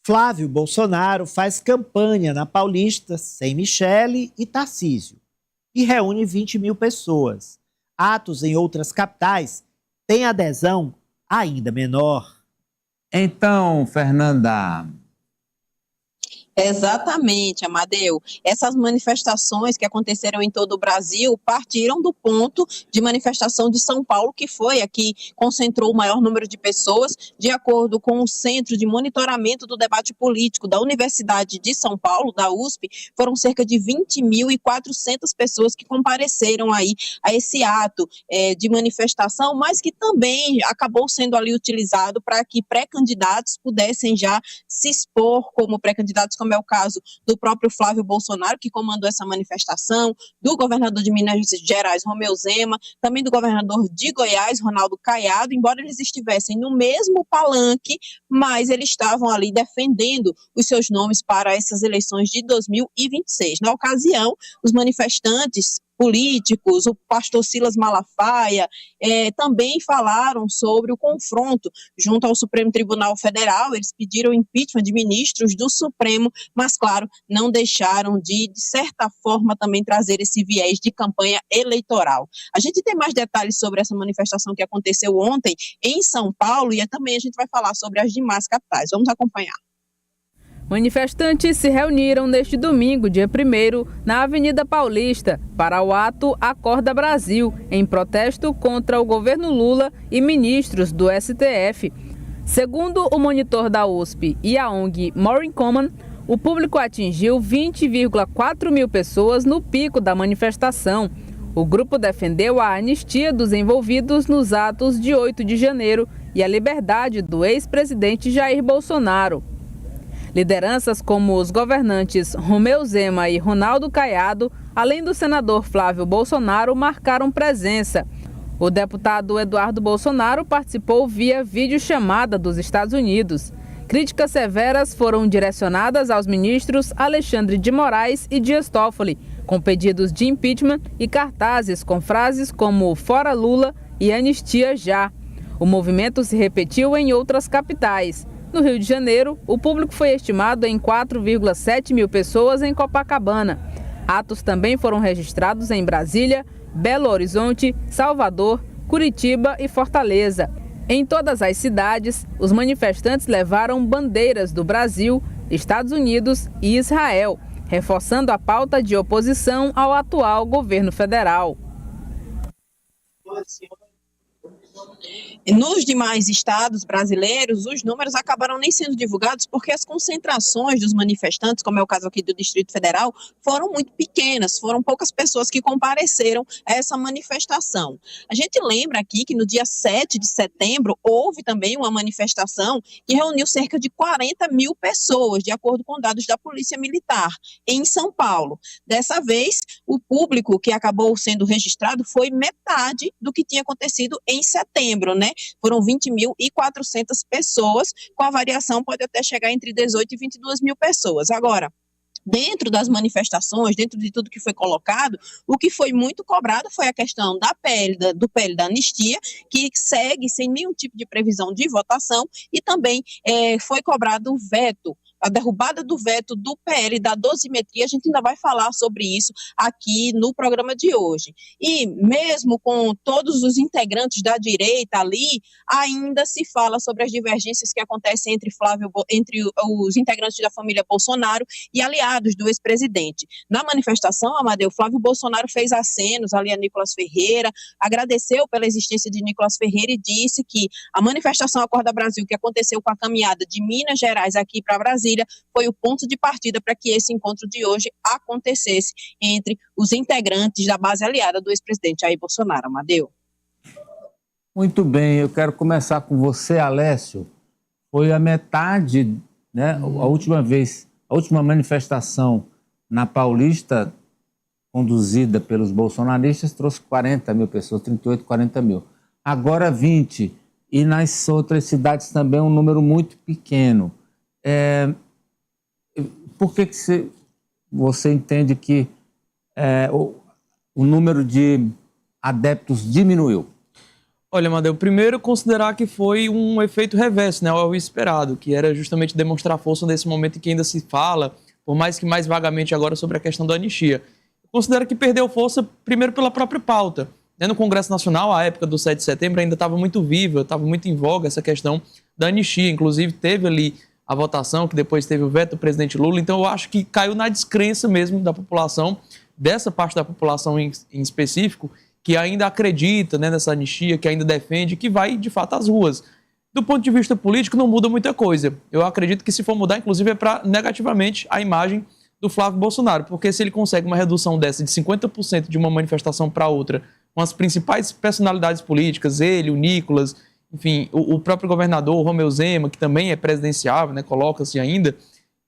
Flávio Bolsonaro faz campanha na Paulista sem Michele e Tarcísio e reúne 20 mil pessoas. Atos em outras capitais têm adesão ainda menor. Então, Fernanda... Exatamente, Amadeu. Essas manifestações que aconteceram em todo o Brasil partiram do ponto de manifestação de São Paulo, que foi a que concentrou o maior número de pessoas, de acordo com o Centro de Monitoramento do Debate Político da Universidade de São Paulo, da USP, foram cerca de 20.400 pessoas que compareceram aí a esse ato de manifestação, mas que também acabou sendo ali utilizado para que pré-candidatos pudessem já se expor como pré-candidatos, como é o caso do próprio Flávio Bolsonaro, que comandou essa manifestação, do governador de Minas Gerais, Romeu Zema, também do governador de Goiás, Ronaldo Caiado, embora eles estivessem no mesmo palanque, mas eles estavam ali defendendo os seus nomes para essas eleições de 2026. Na ocasião, os manifestantes políticos, o pastor Silas Malafaia, também falaram sobre o confronto junto ao Supremo Tribunal Federal. Eles pediram impeachment de ministros do Supremo, mas, claro, não deixaram de certa forma, também trazer esse viés de campanha eleitoral. A gente tem mais detalhes sobre essa manifestação que aconteceu ontem em São Paulo e também a gente vai falar sobre as demais capitais. Vamos acompanhar. Manifestantes se reuniram neste domingo, dia 1º, na Avenida Paulista, para o ato Acorda Brasil, em protesto contra o governo Lula e ministros do STF. Segundo o monitor da USP e a ONG More in Common, o público atingiu 20,4 mil pessoas no pico da manifestação. O grupo defendeu a anistia dos envolvidos nos atos de 8 de janeiro e a liberdade do ex-presidente Jair Bolsonaro. Lideranças como os governantes Romeu Zema e Ronaldo Caiado, além do senador Flávio Bolsonaro, marcaram presença. O deputado Eduardo Bolsonaro participou via videochamada dos Estados Unidos. Críticas severas foram direcionadas aos ministros Alexandre de Moraes e Dias Toffoli, com pedidos de impeachment e cartazes com frases como "Fora Lula" e "Anistia já". O movimento se repetiu em outras capitais. No Rio de Janeiro, o público foi estimado em 4,7 mil pessoas em Copacabana. Atos também foram registrados em Brasília, Belo Horizonte, Salvador, Curitiba e Fortaleza. Em todas as cidades, os manifestantes levaram bandeiras do Brasil, Estados Unidos e Israel, reforçando a pauta de oposição ao atual governo federal. Nos demais estados brasileiros, os números acabaram nem sendo divulgados porque as concentrações dos manifestantes, como é o caso aqui do Distrito Federal, foram muito pequenas, foram poucas pessoas que compareceram a essa manifestação. A gente lembra aqui que no dia 7 de setembro houve também uma manifestação que reuniu cerca de 40 mil pessoas, de acordo com dados da Polícia Militar, em São Paulo. Dessa vez, o público que acabou sendo registrado foi metade do que tinha acontecido em setembro, né? Foram 20.400 pessoas, com a variação pode até chegar entre 18 e 22 mil pessoas. Agora, dentro das manifestações, dentro de tudo que foi colocado, o que foi muito cobrado foi a questão do PL da anistia, que segue sem nenhum tipo de previsão de votação, e também foi cobrado o veto, a derrubada do veto do PL da dosimetria. A gente ainda vai falar sobre isso aqui no programa de hoje. E mesmo com todos os integrantes da direita ali, ainda se fala sobre as divergências que acontecem entre os integrantes da família Bolsonaro e aliados do ex-presidente. Na manifestação, Amadeu, Flávio Bolsonaro fez acenos ali a Nicolas Ferreira, agradeceu pela existência de Nicolas Ferreira e disse que a manifestação Acorda Brasil, que aconteceu com a caminhada de Minas Gerais aqui para Brasília, foi o ponto de partida para que esse encontro de hoje acontecesse entre os integrantes da base aliada do ex-presidente Jair Bolsonaro. Amadeu. Muito bem, eu quero começar com você, Alessio. Foi a metade, né? A última manifestação na Paulista, conduzida pelos bolsonaristas, trouxe 40 mil pessoas, 38, 40 mil. Agora 20, e nas outras cidades também um número muito pequeno. Por que você entende que o número de adeptos diminuiu? Olha, Amadeu, primeiro considerar que foi um efeito reverso, né, ao esperado, que era justamente demonstrar força nesse momento em que ainda se fala, por mais que mais vagamente agora, sobre a questão da anistia. Considero que perdeu força primeiro pela própria pauta. No Congresso Nacional, a época do 7 de setembro ainda estava muito viva, estava muito em voga essa questão da anistia. Inclusive, teve ali a votação, que depois teve o veto do presidente Lula. Então, eu acho que caiu na descrença mesmo da população, dessa parte da população em específico, que ainda acredita, né, nessa anistia, que ainda defende, que vai, de fato, às ruas. Do ponto de vista político, não muda muita coisa. Eu acredito que, se for mudar, inclusive, é para negativamente a imagem do Flávio Bolsonaro, porque se ele consegue uma redução dessa de 50% de uma manifestação para outra, com as principais personalidades políticas, ele, o Nicolas, enfim, o próprio governador, o Romeu Zema, que também é presidenciável, né, coloca-se ainda,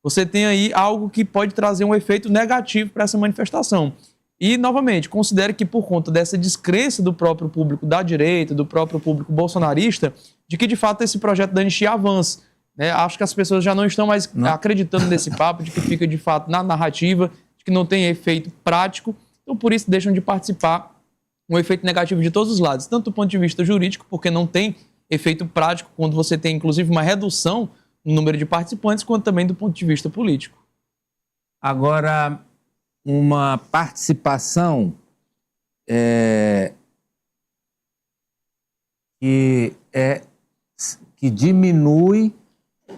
você tem aí algo que pode trazer um efeito negativo para essa manifestação. E, novamente, considero que, por conta dessa descrença do próprio público da direita, do próprio público bolsonarista, de que, de fato, esse projeto da anistia avance. Né? Acho que as pessoas já não estão mais acreditando nesse papo, de que fica, de fato, na narrativa, de que não tem efeito prático. Então, por isso, deixam de participar, um efeito negativo de todos os lados, tanto do ponto de vista jurídico, porque não tem efeito prático, quando você tem, inclusive, uma redução no número de participantes, quanto também do ponto de vista político. Agora, uma participação que diminui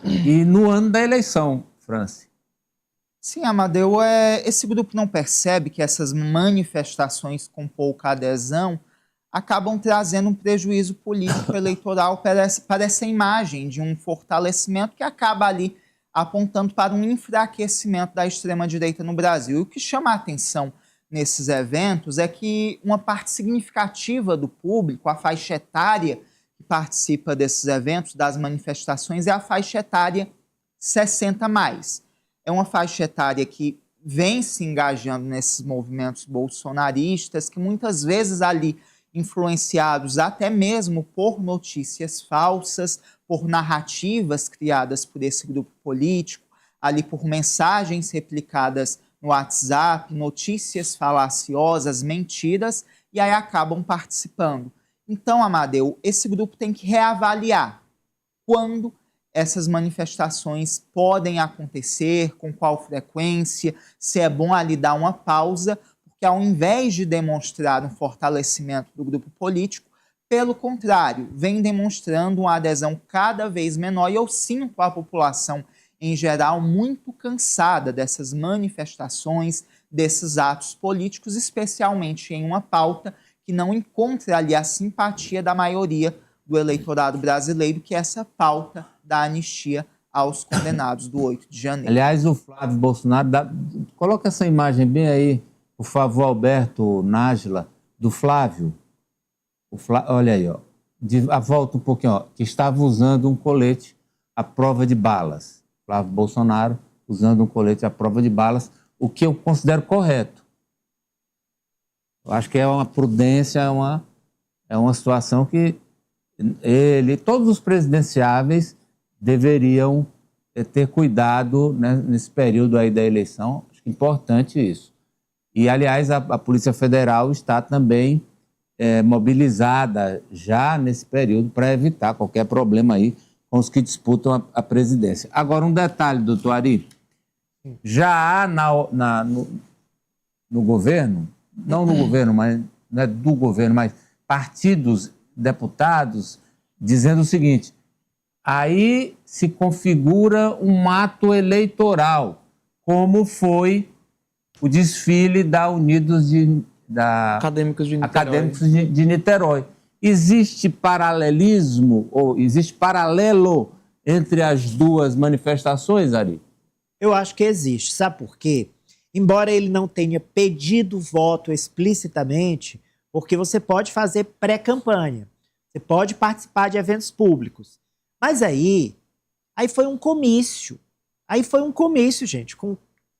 e no ano da eleição, Franci. Sim, Amadeu, esse grupo não percebe que essas manifestações com pouca adesão acabam trazendo um prejuízo político eleitoral para essa imagem de um fortalecimento que acaba ali apontando para um enfraquecimento da extrema-direita no Brasil. E o que chama a atenção nesses eventos é que uma parte significativa do público, a faixa etária que participa desses eventos, das manifestações, é a faixa etária 60+. É uma faixa etária que vem se engajando nesses movimentos bolsonaristas, que muitas vezes ali influenciados até mesmo por notícias falsas, por narrativas criadas por esse grupo político, ali por mensagens replicadas no WhatsApp, notícias falaciosas, mentiras, e aí acabam participando. Então, Amadeu, esse grupo tem que reavaliar quando essas manifestações podem acontecer, com qual frequência, se é bom ali dar uma pausa, porque ao invés de demonstrar um fortalecimento do grupo político, pelo contrário, vem demonstrando uma adesão cada vez menor, e eu sinto a população em geral muito cansada dessas manifestações, desses atos políticos, especialmente em uma pauta que não encontra ali a simpatia da maioria do eleitorado brasileiro, que é essa pauta da anistia aos condenados do 8 de janeiro. Aliás, o Flávio Bolsonaro, coloca essa imagem bem aí, por favor, Alberto, Nájila, do Flávio. Olha aí, ó, volta um pouquinho, ó, que estava usando um colete à prova de balas. Flávio Bolsonaro usando um colete à prova de balas, o que eu considero correto. Eu acho que é uma prudência, é uma situação que todos os presidenciáveis deveriam ter cuidado, né, nesse período aí da eleição. Acho que é importante isso. E, aliás, a Polícia Federal está também mobilizada já nesse período para evitar qualquer problema aí com os que disputam a presidência. Agora, um detalhe, doutor Ari. Já há no governo, não no governo, mas não é do governo, mas partidos, deputados, dizendo o seguinte: aí se configura um ato eleitoral, como foi o desfile da Unidos Acadêmicos de Niterói. Existe paralelismo, ou existe paralelo entre as duas manifestações, Ari? Eu acho que existe. Sabe por quê? Embora ele não tenha pedido voto explicitamente, porque você pode fazer pré-campanha, você pode participar de eventos públicos. Mas aí foi um comício. Aí foi um comício, gente, com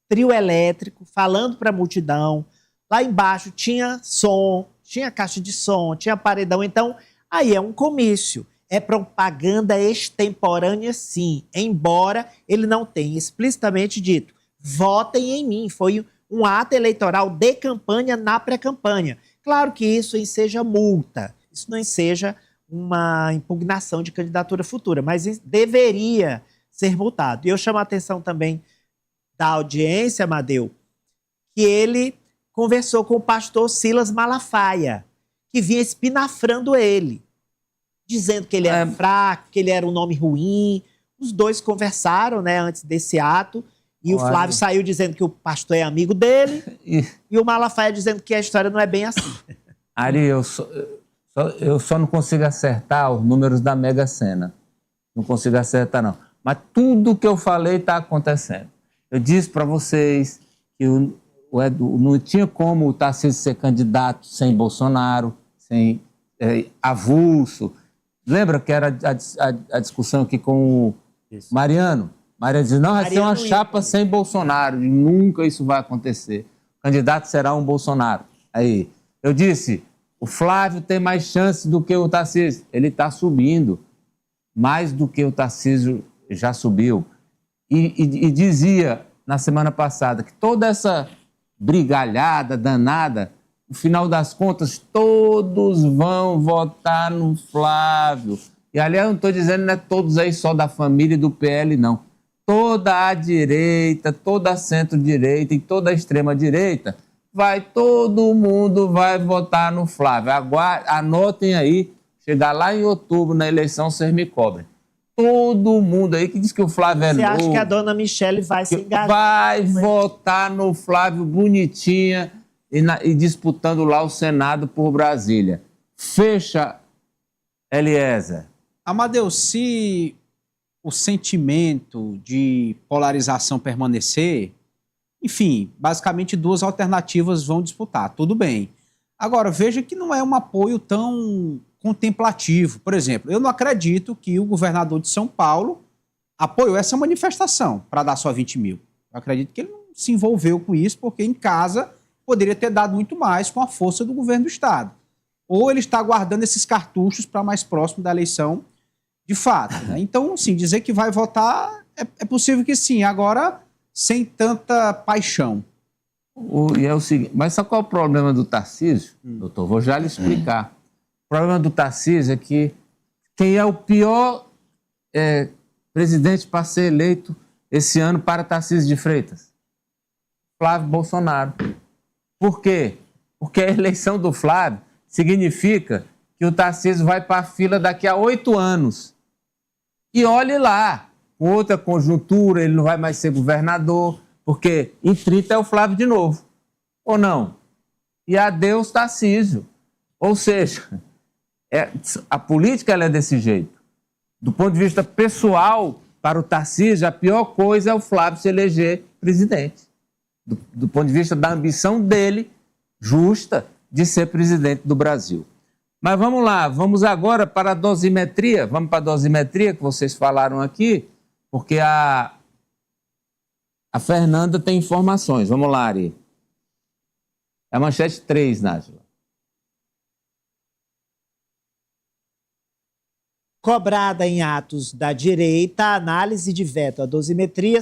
trio elétrico, falando para a multidão. Lá embaixo tinha som, tinha caixa de som, tinha paredão. Então, aí é um comício. É propaganda extemporânea, sim. Embora ele não tenha explicitamente dito, votem em mim. Foi um ato eleitoral de campanha na pré-campanha. Claro que isso enseja multa. Isso não enseja uma impugnação de candidatura futura, mas deveria ser multado. E eu chamo a atenção também da audiência, Amadeu, que ele conversou com o pastor Silas Malafaia, que vinha espinafrando ele, dizendo que ele era fraco, que ele era um nome ruim. Os dois conversaram, né, antes desse ato, e o Flávio saiu dizendo que o pastor é amigo dele, e o Malafaia dizendo que a história não é bem assim. Ari, eu só não consigo acertar os números da Mega Sena. Não consigo acertar, não. Mas tudo que eu falei está acontecendo. Eu disse para vocês que não tinha como o Tarcísio ser candidato sem Bolsonaro, sem avulso. Lembra que era a discussão aqui com o Mariano? Mariano disse, não, vai ser uma chapa sem Bolsonaro. E nunca isso vai acontecer. O candidato será um Bolsonaro. Aí, eu disse, o Flávio tem mais chance do que o Tarcísio. Ele está subindo mais do que o Tarcísio já subiu. E dizia na semana passada que toda essa brigalhada danada, no final das contas, todos vão votar no Flávio. E, aliás, eu não estou dizendo não é todos aí só da família e do PL, não. Toda a direita, toda a centro-direita e toda a extrema-direita, todo mundo vai votar no Flávio. Anotem aí, chegar lá em outubro, na eleição, vocês me cobrem. Todo mundo aí que diz que o Flávio é novo. Você acha que a dona Michele vai se engajar? Vai votar no Flávio bonitinha e disputando lá o Senado por Brasília. Fecha, Eliezer. Amadeu, se o sentimento de polarização permanecer, enfim, basicamente duas alternativas vão disputar, tudo bem. Agora, veja que não é um apoio tão contemplativo. Por exemplo, eu não acredito que o governador de São Paulo apoiou essa manifestação para dar só 20 mil. Eu acredito que ele não se envolveu com isso, porque em casa poderia ter dado muito mais com a força do governo do Estado. Ou ele está guardando esses cartuchos para mais próximo da eleição de fato. Né? Então, sim, dizer que vai votar é possível que sim, agora sem tanta paixão. E é o seguinte, mas sabe qual é o problema do Tarcísio? Doutor, vou já lhe explicar. O problema do Tarcísio é que quem é o pior presidente para ser eleito esse ano para Tarcísio de Freitas? Flávio Bolsonaro. Por quê? Porque a eleição do Flávio significa que o Tarcísio vai para a fila daqui a 8 anos. E olhe lá, com outra conjuntura, ele não vai mais ser governador, porque em 30 é o Flávio de novo. Ou não? E adeus Tarcísio. Ou seja, a política ela é desse jeito. Do ponto de vista pessoal, para o Tarcísio, a pior coisa é o Flávio se eleger presidente. Do ponto de vista da ambição dele, justa, de ser presidente do Brasil. Mas vamos lá, vamos agora para a dosimetria. Vamos para a dosimetria que vocês falaram aqui, porque a Fernanda tem informações. Vamos lá, Ari. É a manchete 3, Nájila. Cobrada em atos da direita, a análise de veto à dosimetria